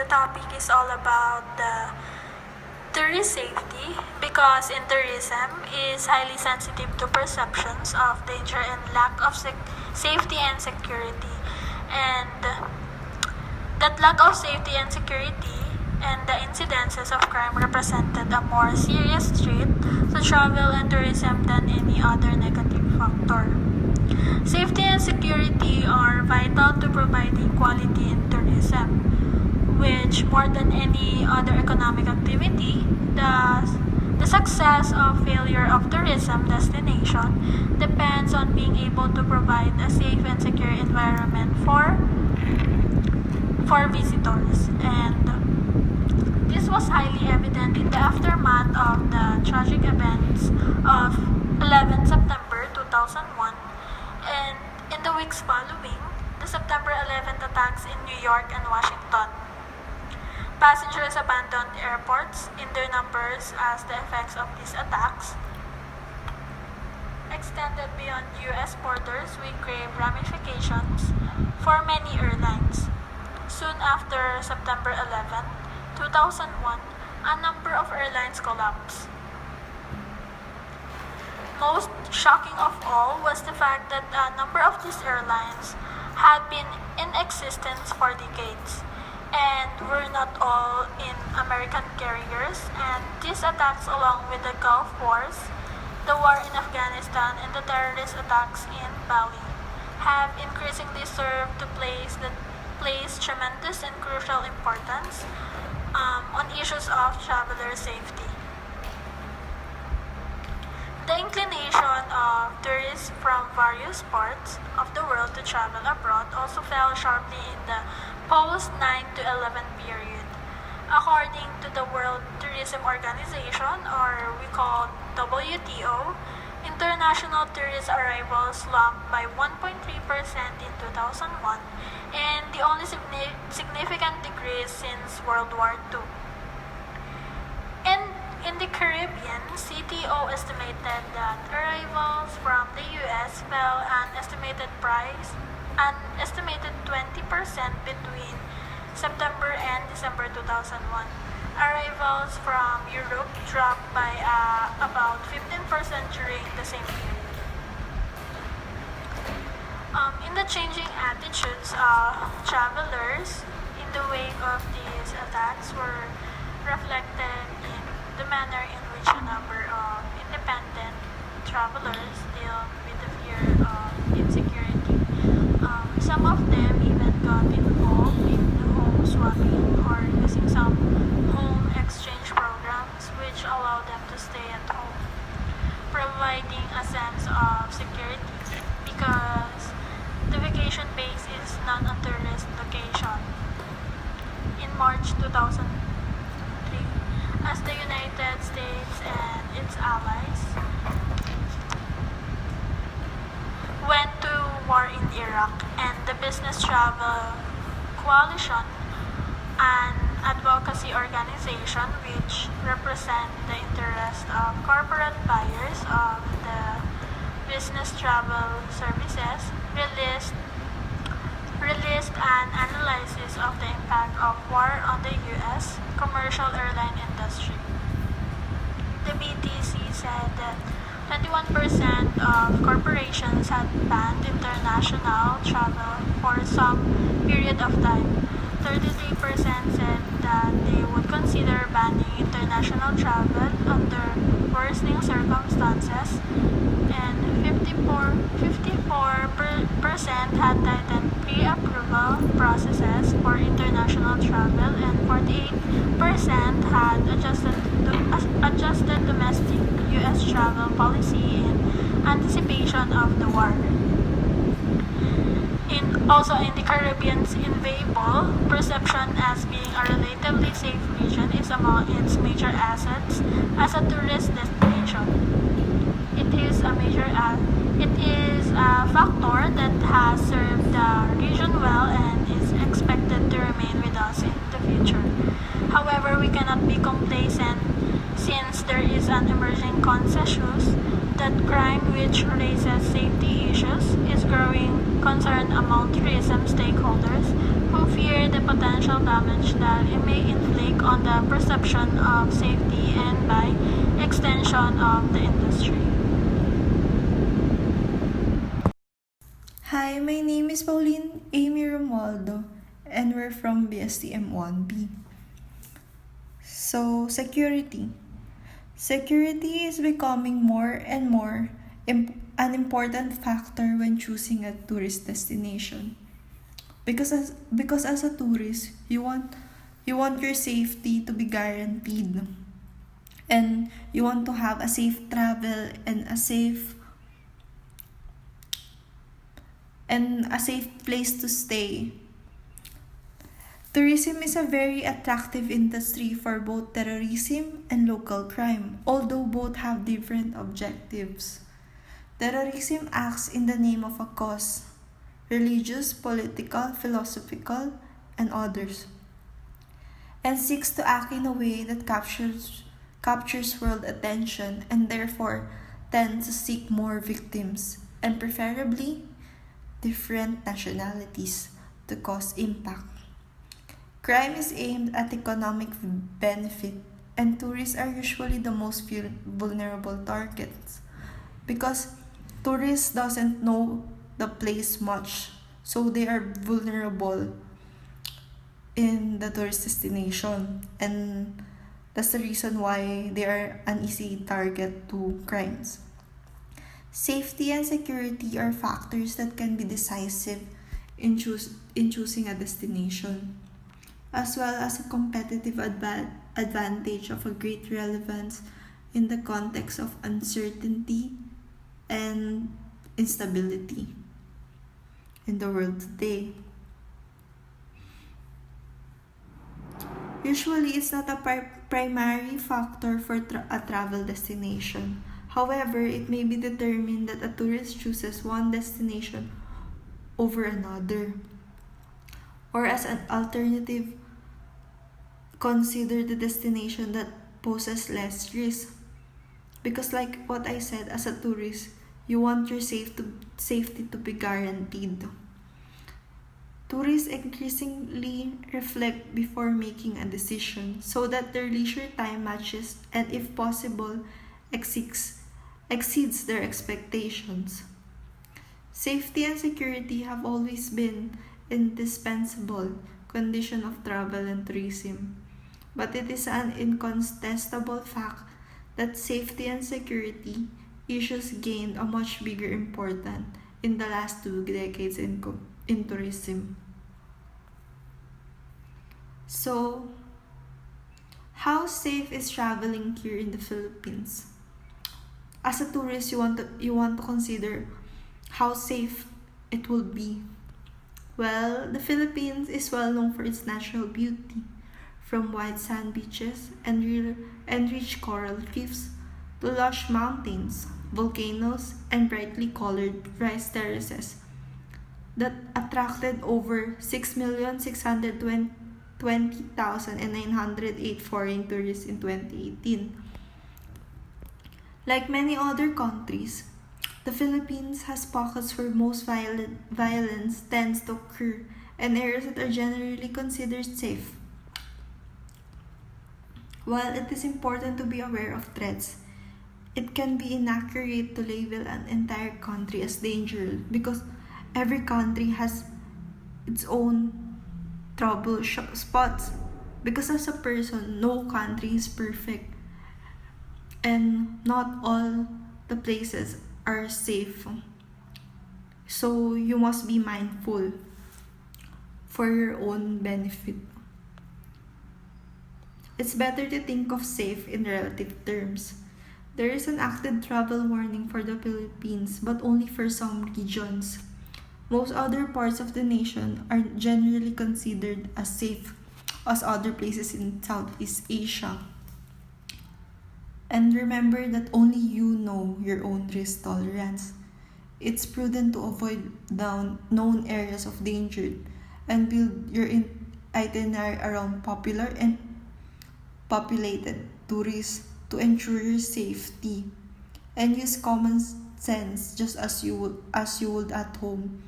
topic is all about the tourist safety because in tourism is highly sensitive to perceptions of danger and lack of safety and security. And that lack of safety and security and the incidences of crime represented a more serious threat to travel and tourism than any other negative factor. Safety and security are vital to providing quality in tourism, which more than any other economic activity, the success or failure of tourism destination depends on being able to provide a safe and secure environment for visitors. And this was highly evident in the aftermath of the tragic events of 11 September 2001 and in the weeks following the September 11th attacks in New York and Washington. Passengers abandoned airports in their numbers as the effects of these attacks extended beyond U.S. borders with grave ramifications for many airlines. Soon after September 11, 2001, a number of airlines collapsed. Most shocking of all was the fact that a number of these airlines had been in existence for decades and were not all in American carriers, and these attacks along with the Gulf Wars, the war in Afghanistan, and the terrorist attacks in Bali have increasingly served to place tremendous and crucial importance on issues of traveler safety. The inclination of tourists from various parts of the world to travel abroad also fell sharply in the post 9 to 11 period. According to the World Tourism Organization, or we call WTO, international tourist arrivals slumped by 1.3% in 2001 and the only significant decrease since World War II. In the Caribbean, CTO estimated that arrivals from the U.S. fell an estimated 20% between September and December 2001. Arrivals from Europe dropped by about 15% during the same period. In the changing attitudes of travelers in the wake of these attacks were reflected in the manner in which a number of independent travelers deal with the fear of insecurity. Some of them even got involved in home swapping or using some home exchange programs which allow them to stay at home, providing a sense of security because the vacation base is not a tourist location. In March 2003, as the United States and its allies went to war in Iraq, and the Business Travel Coalition, an advocacy organization which represents the interest of corporate buyers of the business travel services, released an analysis of the impact of war on the U.S. commercial airline industry. The BTC said that 21% of corporations had banned international travel for some period of time. 33% said that they would consider banning international travel under worsening circumstances, and 54% had tightened pre-approval processes for international travel, and 48% had adjusted domestic U.S. travel policy in anticipation of the war. Also in the Caribbean's invisible perception as being a relatively safe region is among its major assets as a tourist destination. It is a factor that has served the region well and is expected to remain with us in the future. However, we cannot be complacent since there is an emerging consensus that crime, which raises safety issues, is growing concern among tourism stakeholders who fear the potential damage that it may inflict on the perception of safety and by extension of the industry. Hi, my name is Pauline Amy Romualdo, and we're from BSTM 1B. So, security. Security is becoming more and more an important factor when choosing a tourist destination. Because as a tourist, you want your safety to be guaranteed, and you want to have a safe travel and a safe place to stay. Tourism is a very attractive industry for both terrorism and local crime, although both have different objectives. Terrorism acts in the name of a cause: religious, political, philosophical, and others, and seeks to act in a way that captures world attention and therefore tends to seek more victims, and preferably different nationalities, to cause impact. Crime is aimed at economic benefit, and tourists are usually the most vulnerable targets because tourists doesn't know the place much, so they are vulnerable in the tourist destination, and that's the reason why they are an easy target to crimes. Safety and security are factors that can be decisive in choosing a destination, as well as a competitive advantage of a great relevance in the context of uncertainty and instability in the world today. Usually, it's not a primary factor for a travel destination. However, it may be determined that a tourist chooses one destination over another, or as an alternative, consider the destination that poses less risk. Because like what I said, as a tourist, you want your safety to be guaranteed. Tourists increasingly reflect before making a decision so that their leisure time matches and, if possible, exceeds their expectations. Safety and security have always been indispensable condition of travel and tourism, but it is an incontestable fact that safety and security issues gained a much bigger importance in the last 2 decades in tourism. So, how safe is traveling here in the Philippines? As a tourist, you want to consider how safe it will be. Well, the Philippines is well known for its natural beauty, from white sand beaches and rich coral reefs to lush mountains, volcanoes, and brightly colored rice terraces that attracted over 6,620,908 foreign tourists in 2018. Like many other countries, the Philippines has pockets where most violence tends to occur and areas that are generally considered safe. While it is important to be aware of threats, it can be inaccurate to label an entire country as dangerous because every country has its own trouble spots. Because as a person, no country is perfect, and not all the places are safe. So you must be mindful for your own benefit. It's better to think of safe in relative terms. There is an active travel warning for the Philippines, but only for some regions. Most other parts of the nation are generally considered as safe as other places in Southeast Asia. And remember that only you know your own risk tolerance. It's prudent to avoid known areas of danger and build your itinerary around popular and populated tourists to ensure your safety, and use common sense just as you would at home,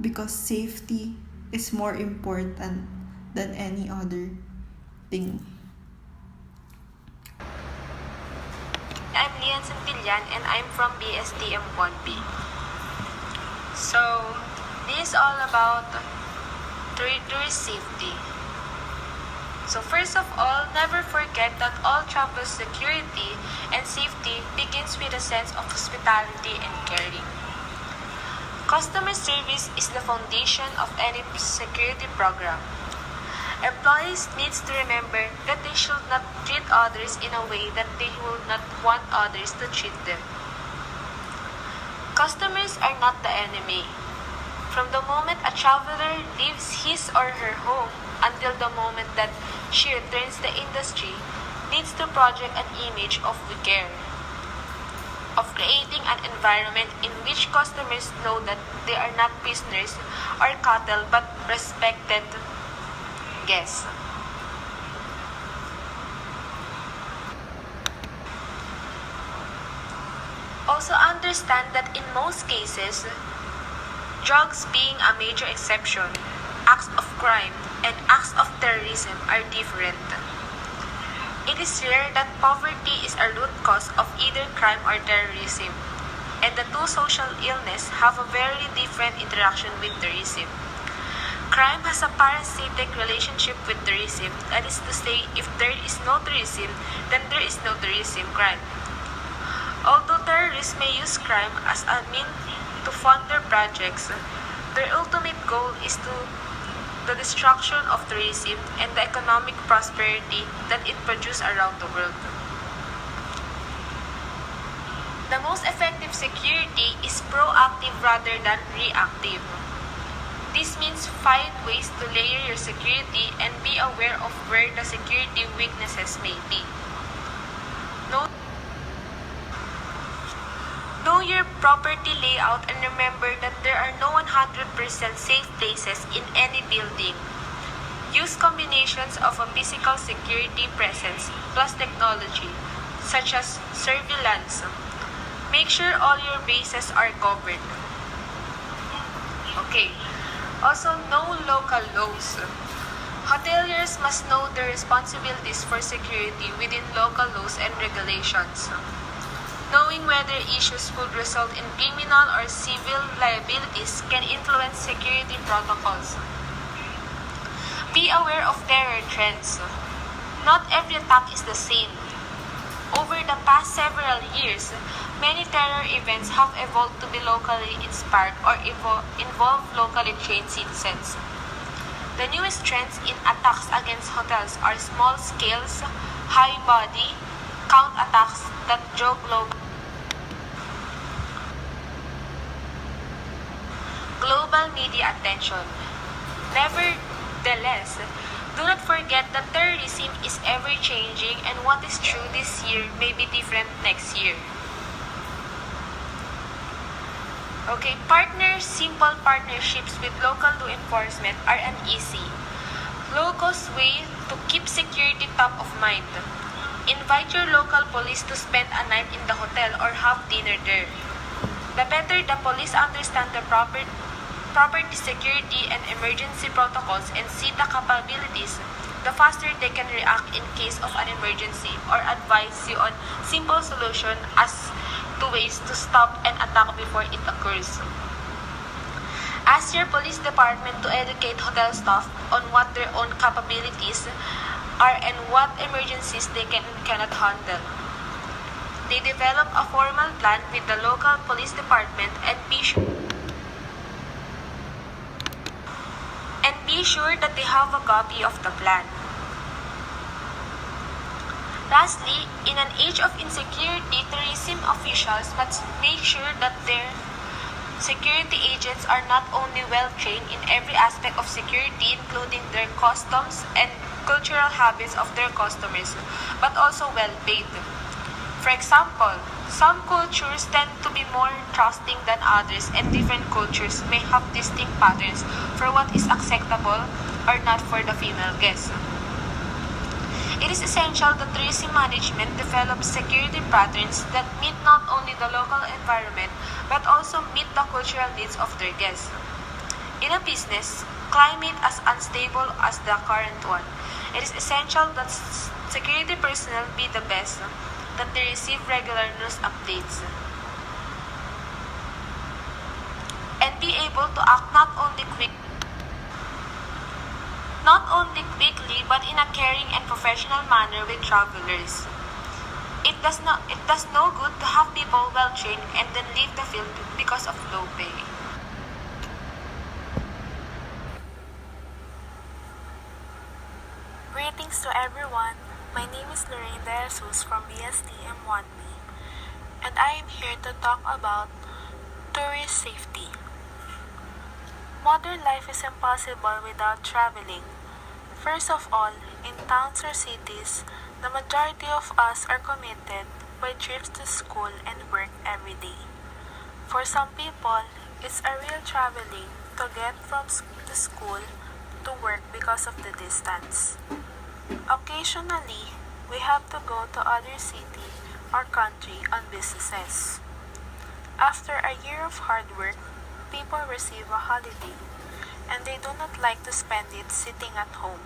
because safety is more important than any other thing. I'm Lian Santillan and I'm from BSTM 1B. So, this is all about tourist safety. So first of all, never forget that all travel security and safety begins with a sense of hospitality and caring. Customer service is the foundation of any security program. Employees need to remember that they should not treat others in a way that they will not want others to treat them. Customers are not the enemy. From the moment a traveler leaves his or her home until the moment that she returns to the industry, needs to project an image of we care, of creating an environment in which customers know that they are not prisoners or cattle but respected guests. Also understand that in most cases, drugs being a major exception, acts of crime and acts of terrorism are different. It is rare that poverty is a root cause of either crime or terrorism, and the two social illnesses have a very different interaction with terrorism. Crime has a parasitic relationship with terrorism, that is to say, if there is no terrorism, then there is no terrorism crime. Although terrorists may use crime as a means to fund their projects, their ultimate goal is the destruction of tourism and the economic prosperity that it produces around the world. The most effective security is proactive rather than reactive. This means find ways to layer your security and be aware of where the security weaknesses may be. Know your property layout and remember that there are no 100% safe places in any building. Use combinations of a physical security presence plus technology, such as surveillance. Make sure all your bases are covered. Okay. Also, know local laws. Hoteliers must know their responsibilities for security within local laws and regulations. Knowing whether issues would result in criminal or civil liabilities can influence security protocols. Be aware of terror trends. Not every attack is the same. Over the past several years, many terror events have evolved to be locally inspired or involve locally trained citizens. The newest trends in attacks against hotels are small scales, high body, count attacks that draw global media attention. Nevertheless, do not forget that terrorism is ever-changing and what is true this year may be different next year. Okay, simple partnerships with local law enforcement are uneasy. Locals' way to keep security top of mind. Invite your local police to spend a night in the hotel or have dinner there. The better the police understand the property security and emergency protocols and see the capabilities, the faster they can react in case of an emergency or advise you on simple solution as to ways to stop an attack before it occurs. Ask your police department to educate hotel staff on what their own capabilities are and what emergencies they cannot handle. They develop a formal plan with the local police department and be sure that they have a copy of the plan. Lastly, in an age of insecurity, tourism officials must make sure that their security agents are not only well-trained in every aspect of security, including their customs and cultural habits of their customers, but also well-paid. For example, some cultures tend to be more trusting than others, and different cultures may have distinct patterns for what is acceptable or not for the female guest. It is essential that tourism management develops security patterns that meet not only the local environment but also meet the cultural needs of their guests. In a business, climate as unstable as the current one. It is essential that security personnel be the best, that they receive regular news updates, and be able to act not only quickly but in a caring and professional manner with travelers. It does no good to have people well trained and then leave the field because of low pay. Greetings to everyone. My name is Lorraine De Jesus from BST M1B, and I am here to talk about tourist safety. Modern life is impossible without traveling. First of all, in towns or cities, the majority of us are committed by trips to school and work every day. For some people, it's a real traveling to get from the school to work because of the distance. Occasionally, we have to go to other city or country on businesses. After a year of hard work, people receive a holiday, and they do not like to spend it sitting at home.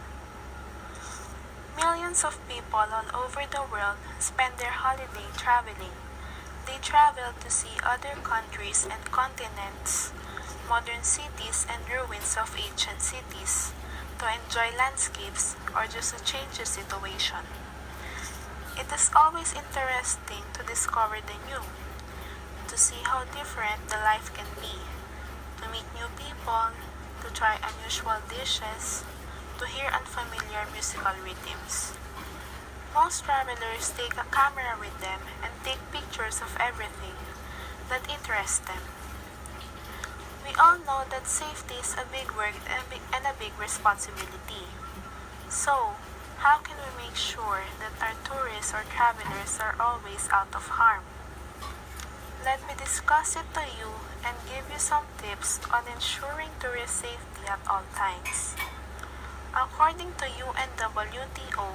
Millions of people all over the world spend their holiday traveling. They travel to see other countries and continents, modern cities and ruins of ancient cities, to enjoy landscapes or just to change the situation. It is always interesting to discover the new, to see how different the life can be, to meet new people, to try unusual dishes, to hear unfamiliar musical rhythms. Most travelers take a camera with them and take pictures of everything that interests them. We all know that safety is a big word and a big responsibility. So, how can we make sure that our tourists or travelers are always out of harm? Let me discuss it to you and give you some tips on ensuring tourist safety at all times. According to UNWTO,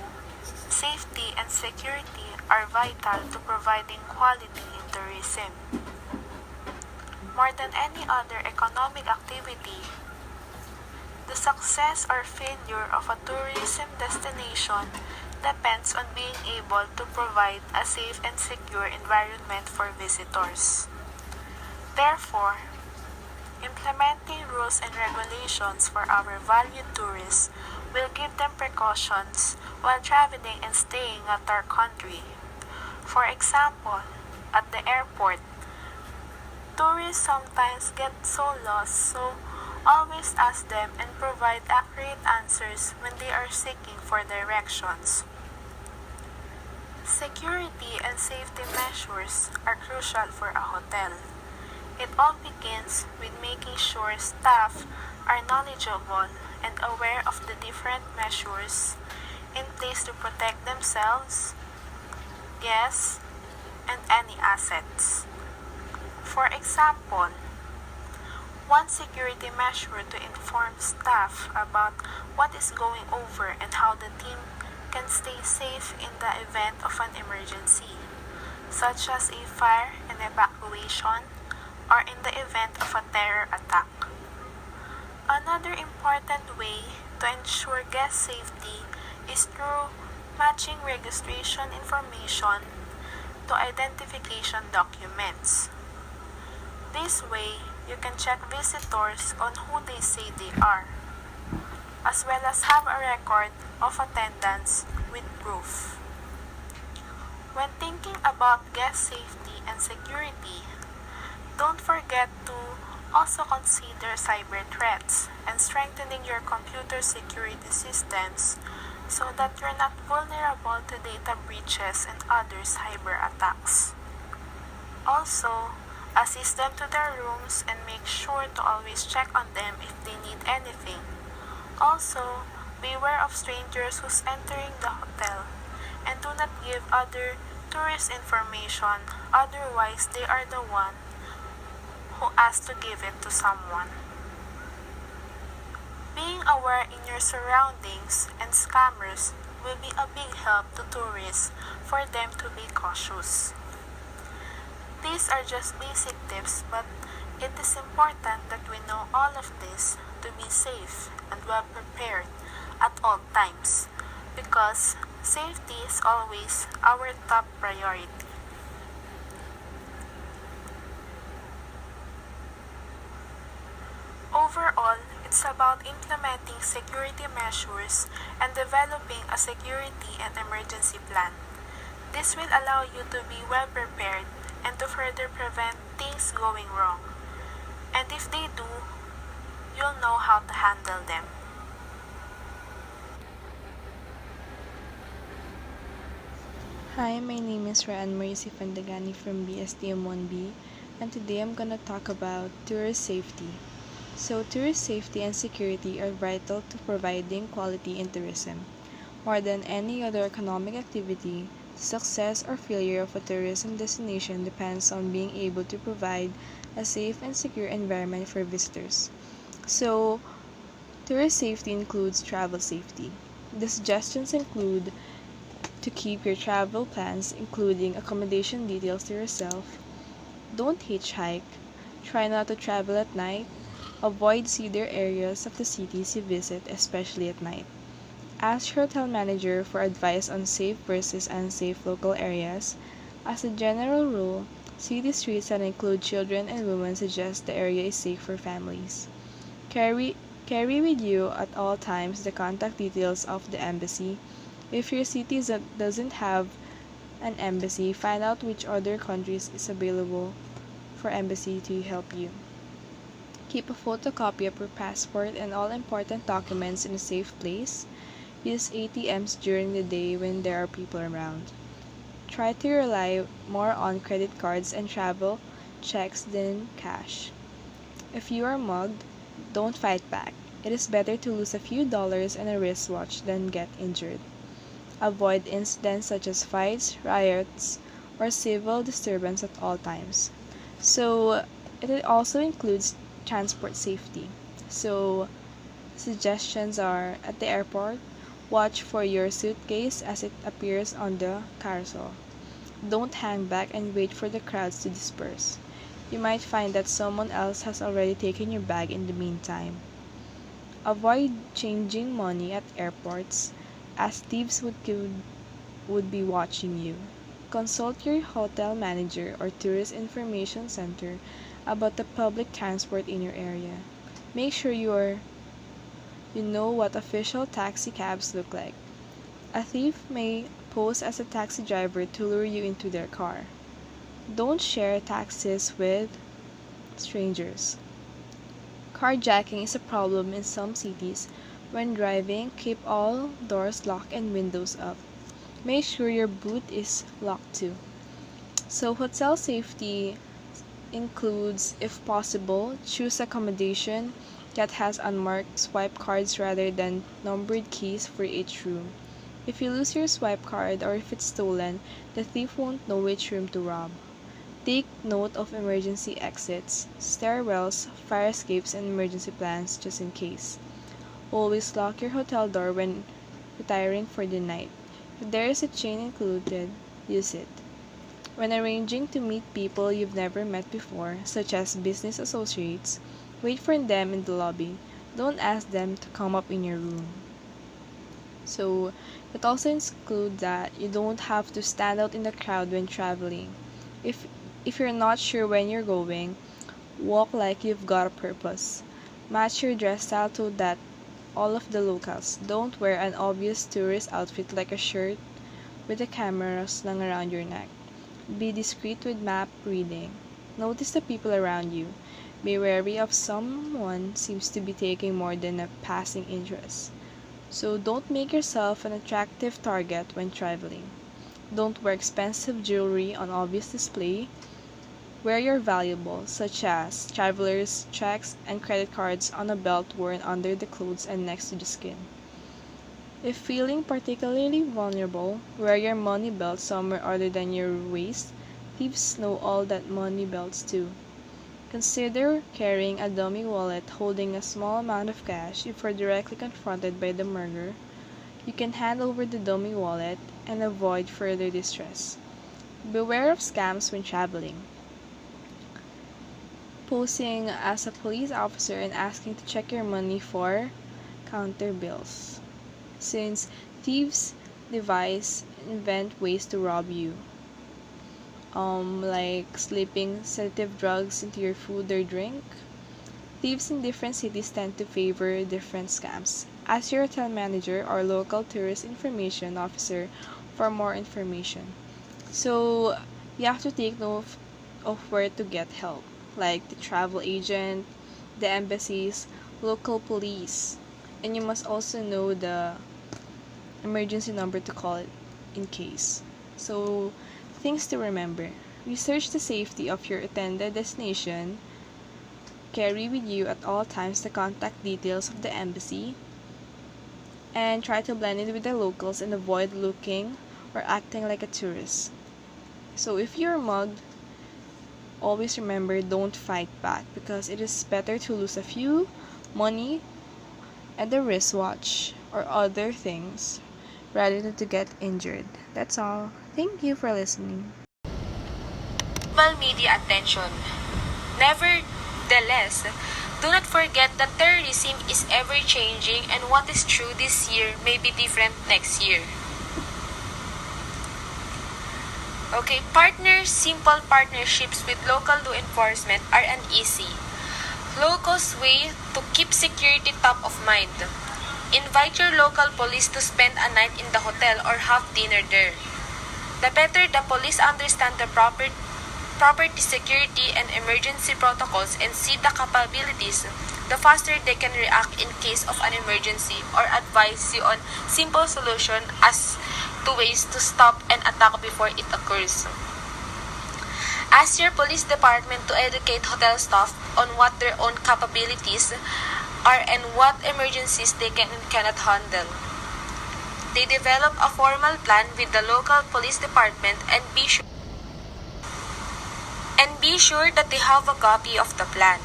safety and security are vital to providing quality in tourism. More than any other economic activity, the success or failure of a tourism destination depends on being able to provide a safe and secure environment for visitors. Therefore, implementing rules and regulations for our valued tourists will give them precautions while traveling and staying at our country. For example, at the airport, tourists sometimes get so lost, so always ask them and provide accurate answers when they are seeking for directions. Security and safety measures are crucial for a hotel. It all begins with making sure staff are knowledgeable and aware of the different measures in place to protect themselves, guests, and any assets. For example, one security measure to inform staff about what is going over and how the team can stay safe in the event of an emergency, such as a fire and evacuation, or in the event of a terror attack. Another important way to ensure guest safety is through matching registration information to identification documents. This way, you can check visitors on who they say they are, as well as have a record of attendance with proof. When thinking about guest safety and security, don't forget to also consider cyber threats and strengthening your computer security systems so that you're not vulnerable to data breaches and other cyber attacks. Also, assist them to their rooms and make sure to always check on them if they need anything. Also, beware of strangers who's entering the hotel and do not give other tourist information, otherwise they are the one who asked to give it to someone. Being aware in your surroundings and scammers will be a big help to tourists for them to be cautious. These are just basic tips, but it is important that we know all of this to be safe and well prepared at all times because safety is always our top priority. Overall, it's about implementing security measures and developing a security and emergency plan. This will allow you to be well prepared and to further prevent things going wrong. And if they do, you'll know how to handle them. Hi, my name is Raan Marisi Fandagani from BSTM 1B, and today I'm gonna talk about tourist safety. So, tourist safety and security are vital to providing quality in tourism. More than any other economic activity, the success or failure of a tourism destination depends on being able to provide a safe and secure environment for visitors. So, tourist safety includes travel safety. The suggestions include to keep your travel plans, including accommodation details to yourself. Don't hitchhike. Try not to travel at night. Avoid cedar areas of the cities you visit, especially at night. Ask your hotel manager for advice on safe versus unsafe local areas. As a general rule, city streets that include children and women suggest the area is safe for families. Carry Carry with you at all times the contact details of the embassy. If your city doesn't have an embassy, find out which other countries is available for embassy to help you. Keep a photocopy of your passport and all important documents in a safe place. Use ATMs during the day when there are people around. Try to rely more on credit cards and travel checks than cash. If you are mugged, don't fight back. It is better to lose a few dollars and a wristwatch than get injured. Avoid incidents such as fights, riots, or civil disturbance at all times. So, it also includes transport safety. So, suggestions are at the airport, watch for your suitcase as it appears on the carousel. Don't hang back and wait for the crowds to disperse. You might find that someone else has already taken your bag in the meantime. Avoid changing money at airports as thieves would be watching you. Consult your hotel manager or tourist information center about the public transport in your area. Make sure you know what official taxi cabs look like. A thief may pose as a taxi driver to lure you into their car. Don't share taxis with strangers. Carjacking is a problem in some cities. When driving, keep all doors locked and windows up. Make sure your boot is locked too. So, hotel safety includes, if possible, choose accommodation that has unmarked swipe cards rather than numbered keys for each room. If you lose your swipe card or if it's stolen, the thief won't know which room to rob. Take note of emergency exits, stairwells, fire escapes, and emergency plans just in case. Always lock your hotel door when retiring for the night. If there is a chain included, use it. When arranging to meet people you've never met before, such as business associates, wait for them in the lobby. Don't ask them to come up in your room. So, it also includes that you don't have to stand out in the crowd when traveling. If if you're not sure when you're going, walk like you've got a purpose. Match your dress style to that all of the locals. Don't wear an obvious tourist outfit like a shirt with a camera slung around your neck. Be discreet with map reading. Notice the people around you. Be wary of someone seems to be taking more than a passing interest. So don't make yourself an attractive target when traveling. Don't wear expensive jewelry on obvious display. Wear your valuables, such as traveler's checks and credit cards, on a belt worn under the clothes and next to the skin. If feeling particularly vulnerable, wear your money belt somewhere other than your waist. Thieves know all that money belts do. Consider carrying a dummy wallet holding a small amount of cash. If you're directly confronted by the murderer, you can hand over the dummy wallet and avoid further distress. Beware of scams when traveling. Posing as a police officer and asking to check your money for counter bills, since thieves devise invent ways to rob you, like slipping sedative drugs into your food or drink. Thieves in different cities tend to favor different scams. Ask your hotel manager or local tourist information officer for more information. So, you have to take note of where to get help, like the travel agent, the embassies, local police, and you must also know the emergency number to call it in case. So, things to remember: research the safety of your intended destination, carry with you at all times the contact details of the embassy, and try to blend in with the locals and avoid looking or acting like a tourist. So, if you're mugged, always remember, don't fight back, because it is better to lose a few money and a wristwatch or other things rather than to get injured. That's all. Thank you for listening. Global media attention. Nevertheless, do not forget that terrorism is ever changing, and what is true this year may be different next year. Okay, simple partnerships with local law enforcement are uneasy. Locals' way to keep security top of mind. Invite your local police to spend a night in the hotel or have dinner there. The better the police understand the property security and emergency protocols and see the capabilities, the faster they can react in case of an emergency or advise you on simple solution as to ways to stop an attack before it occurs. Ask your police department to educate hotel staff on what their own capabilities are and what emergencies they can and cannot handle. They develop a formal plan with the local police department and be sure that they have a copy of the plan.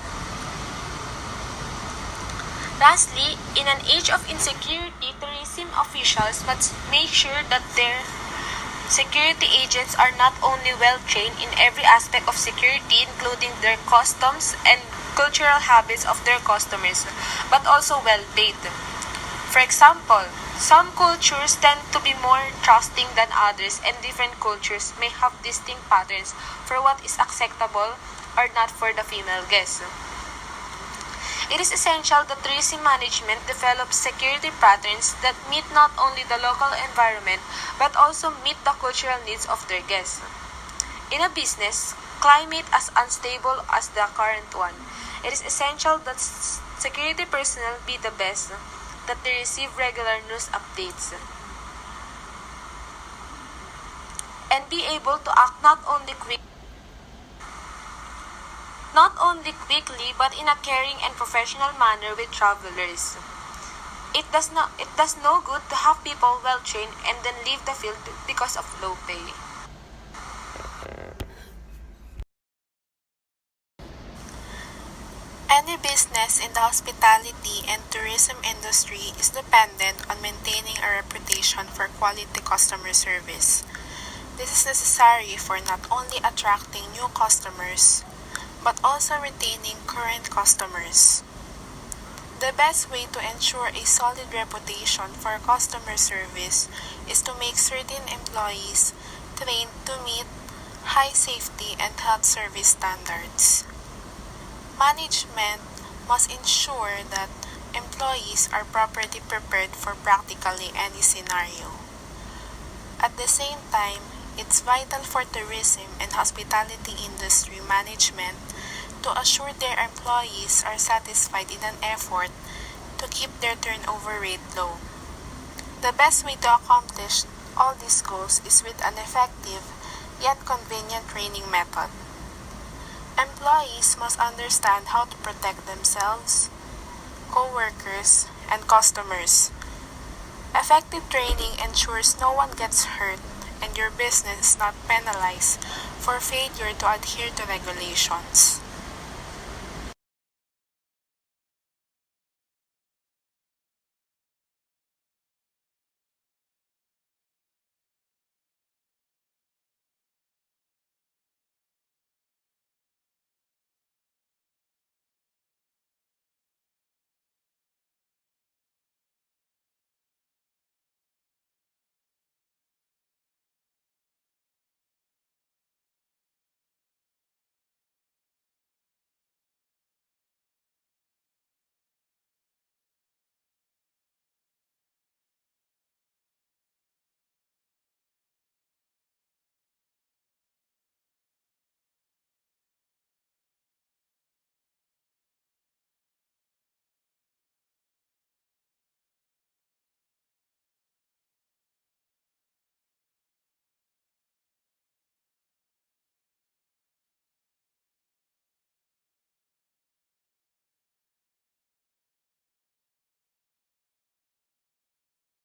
Lastly, in an age of insecurity, tourism officials must make sure that their security agents are not only well-trained in every aspect of security, including their customs and cultural habits of their customers, but also well-paid. For example, some cultures tend to be more trusting than others, and different cultures may have distinct patterns for what is acceptable or not for the female guests. It is essential that tourism management develops security patterns that meet not only the local environment but also meet the cultural needs of their guests. In a business climate as unstable as the current one, it is essential that security personnel be the best, that they receive regular news updates, and be able to act not only quickly but in a caring and professional manner with travelers. It does no good to have people well trained and then leave the field because of low pay. Any business in the hospitality and tourism industry is dependent on maintaining a reputation for quality customer service. This is necessary for not only attracting new customers, but also retaining current customers. The best way to ensure a solid reputation for customer service is to make certain employees trained to meet high safety and health service standards. Management must ensure that employees are properly prepared for practically any scenario. At the same time, it's vital for tourism and hospitality industry management to assure their employees are satisfied in an effort to keep their turnover rate low. The best way to accomplish all these goals is with an effective yet convenient training method. Employees must understand how to protect themselves, co-workers, and customers. Effective training ensures no one gets hurt and your business is not penalized for failure to adhere to regulations.